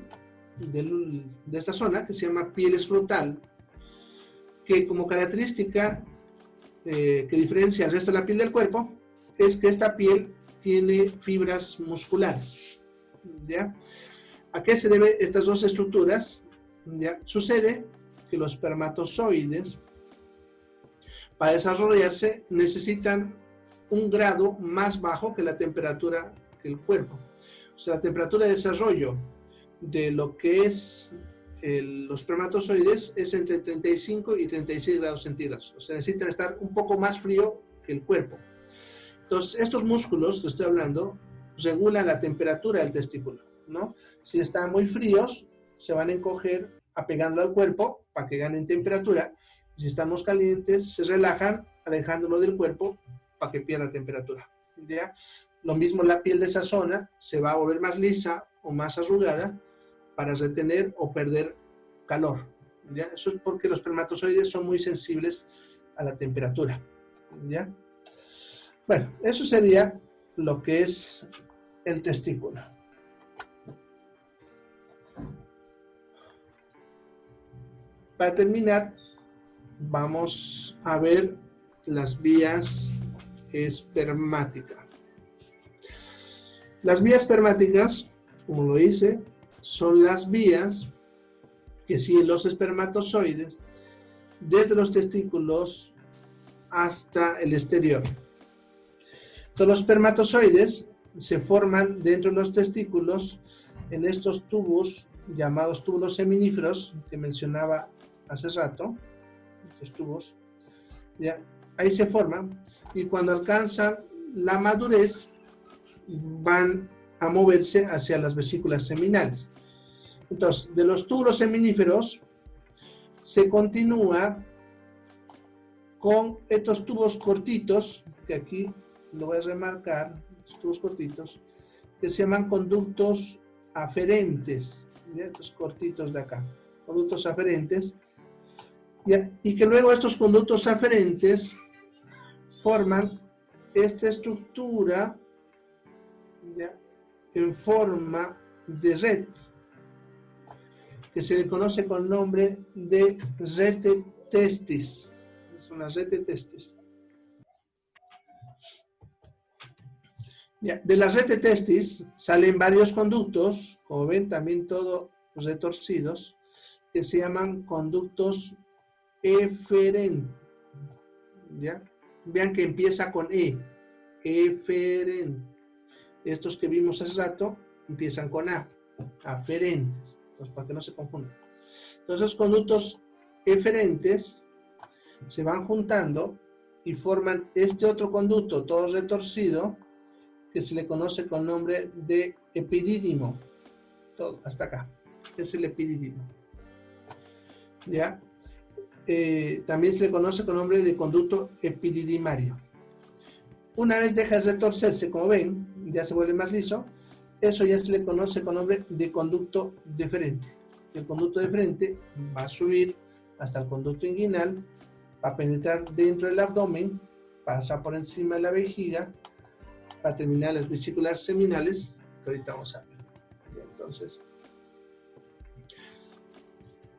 de esta zona, que se llama piel escrotal, que como característica que diferencia el resto de la piel del cuerpo, es que esta piel tiene fibras musculares. ¿Ya? ¿A qué se deben estas dos estructuras? ¿Ya? Sucede que los espermatozoides, para desarrollarse, necesitan un grado más bajo que la temperatura del cuerpo. O sea, la temperatura de desarrollo de lo que es los espermatozoides es entre 35 y 36 grados centígrados. O sea, necesitan estar un poco más frío que el cuerpo. Entonces, estos músculos que estoy hablando regulan la temperatura del testículo, ¿no? Si están muy fríos, se van a encoger apegándolo al cuerpo para que ganen temperatura. Si estamos calientes, se relajan alejándolo del cuerpo para que pierda temperatura. ¿Ya? Lo mismo la piel de esa zona se va a volver más lisa o más arrugada para retener o perder calor. ¿Ya? Eso es porque los espermatozoides son muy sensibles a la temperatura. ¿Ya? Bueno, eso sería lo que es el testículo. Para terminar, vamos a ver las vías espermáticas. Las vías espermáticas, como lo hice, son las vías que siguen los espermatozoides desde los testículos hasta el exterior. Entonces, los espermatozoides se forman dentro de los testículos en estos tubos llamados túbulos seminíferos que mencionaba hace rato. Estos tubos, ¿ya? Ahí se forman y cuando alcanzan la madurez van a moverse hacia las vesículas seminales. Entonces, de los túbulos seminíferos se continúa con estos tubos cortitos, que aquí lo voy a remarcar, estos tubos cortitos, que se llaman conductos aferentes, ¿ya? Estos cortitos de acá, conductos aferentes, ¿ya? Y que luego estos conductos aferentes forman esta estructura, ¿ya? En forma de red, que se le conoce con el nombre de rete testis. Es una rete testis. Ya, de la rete testis salen varios conductos, como ven también todos retorcidos, que se llaman conductos eferentes. ¿Ya? Vean que empieza con E, eferente. Estos que vimos hace rato empiezan con A, aferentes. Entonces, para que no se confundan. Entonces, los conductos eferentes se van juntando y forman este otro conducto todo retorcido que se le conoce con nombre de epidídimo. Todo, hasta acá. Es el epidídimo. ¿Ya? También se le conoce con nombre de conducto epididimario. Una vez deja de retorcerse, como ven, ya se vuelve más liso. Eso ya se le conoce con nombre de conducto deferente. El conducto deferente va a subir hasta el conducto inguinal, va a penetrar dentro del abdomen, pasa por encima de la vejiga, para terminar las vesículas seminales, que ahorita vamos a ver. Entonces,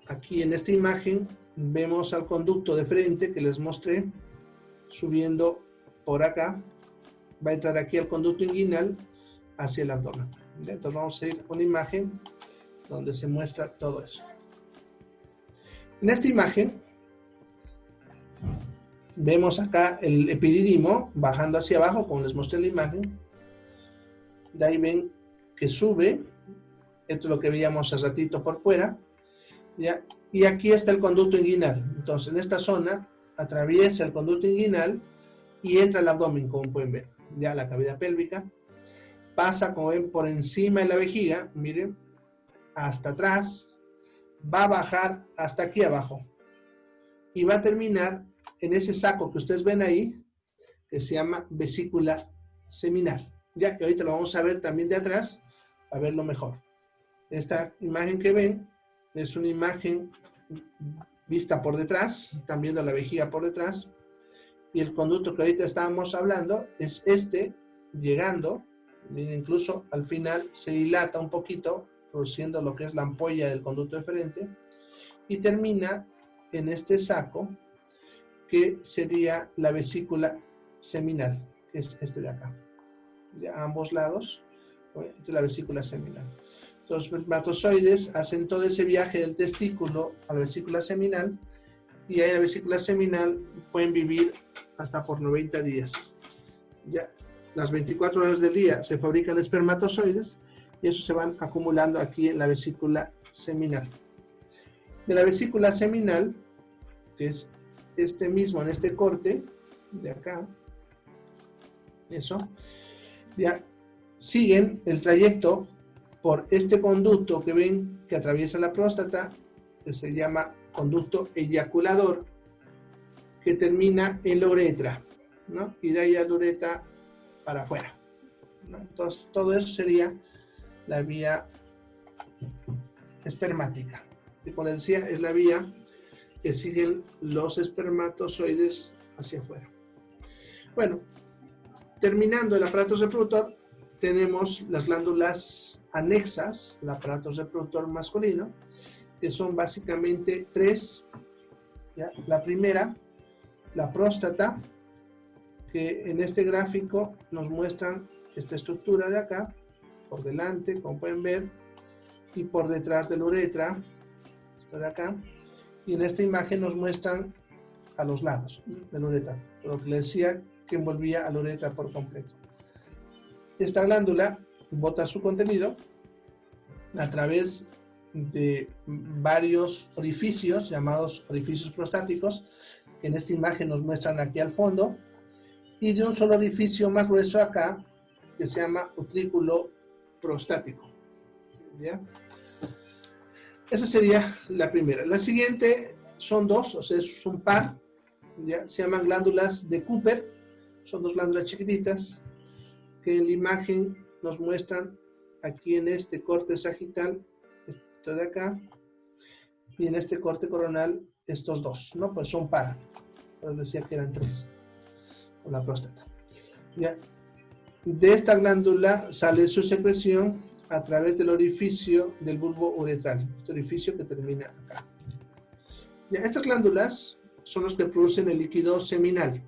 aquí en esta imagen vemos al conducto deferente que les mostré, subiendo por acá, va a entrar aquí al conducto inguinal, hacia el abdomen. Entonces vamos a ir a una imagen donde se muestra todo eso. En esta imagen vemos acá el epidídimo bajando hacia abajo, como les mostré en la imagen. De ahí ven que sube. Esto es lo que veíamos hace ratito por fuera, ¿ya? Y aquí está el conducto inguinal. Entonces en esta zona atraviesa el conducto inguinal y entra al abdomen, como pueden ver, ya la cavidad pélvica. Pasa, como ven, por encima de la vejiga, miren, hasta atrás, va a bajar hasta aquí abajo y va a terminar en ese saco que ustedes ven ahí, que se llama vesícula seminal. Ya que ahorita lo vamos a ver también de atrás, a verlo mejor. Esta imagen que ven es una imagen vista por detrás, están viendo la vejiga por detrás, y el conducto que ahorita estábamos hablando es este, llegando, incluso al final se dilata un poquito, produciendo lo que es la ampolla del conducto deferente, y termina en este saco, que sería la vesícula seminal, que es este de acá. De ambos lados, esta es la vesícula seminal. Los espermatozoides hacen todo ese viaje del testículo a la vesícula seminal, y ahí en la vesícula seminal pueden vivir hasta por 90 días. Ya las 24 horas del día se fabrican espermatozoides, y eso se van acumulando aquí en la vesícula seminal. De la vesícula seminal, que es este mismo en este corte, de acá, eso, ya siguen el trayecto por este conducto que ven que atraviesa la próstata, que se llama conducto eyaculador, que termina en la uretra, ¿no? Y de ahí a la uretra para afuera, ¿no? Entonces, todo eso sería la vía espermática. Y como les decía, es la vía que siguen los espermatozoides hacia afuera. Bueno, terminando el aparato reproductor, tenemos las glándulas anexas al aparato reproductor masculino, que son básicamente tres. ¿Ya? La primera, la próstata, que en este gráfico nos muestran esta estructura de acá, por delante, como pueden ver, y por detrás de la uretra, esta de acá, y en esta imagen nos muestran a los lados de la uretra, lo que les decía que envolvía a la uretra por completo. Esta glándula bota su contenido a través de varios orificios, llamados orificios prostáticos, que en esta imagen nos muestran aquí al fondo, y de un solo orificio más grueso acá, que se llama utrículo prostático. ¿Ya? Esa sería la primera. La siguiente son dos, o sea, es un par, ¿ya? Se llaman glándulas de Cooper, son dos glándulas chiquititas, que en la imagen nos muestran aquí en este corte sagital, esto de acá, y en este corte coronal, estos dos, ¿no? Pues son par, pero decía que eran tres, con la próstata. ¿Ya? De esta glándula sale su secreción a través del orificio del bulbo uretral, este orificio que termina acá. ¿Ya? Estas glándulas son los que producen el líquido seminal,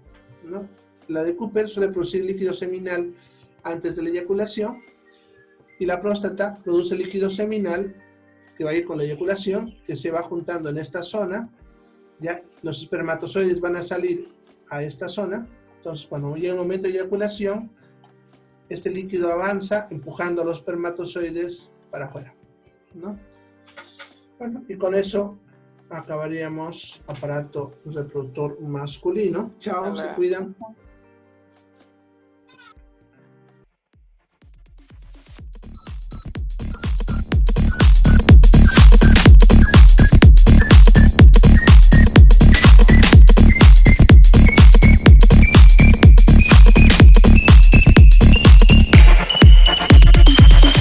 ¿no? La de Cooper suele producir líquido seminal antes de la eyaculación, y la próstata produce líquido seminal que va a ir con la eyaculación, que se va juntando en esta zona. Ya los espermatozoides van a salir a esta zona. Entonces, cuando llega el momento de eyaculación, este líquido avanza empujando a los espermatozoides para afuera, ¿no? Bueno, y con eso acabaríamos aparato reproductor masculino. Chao, se cuidan.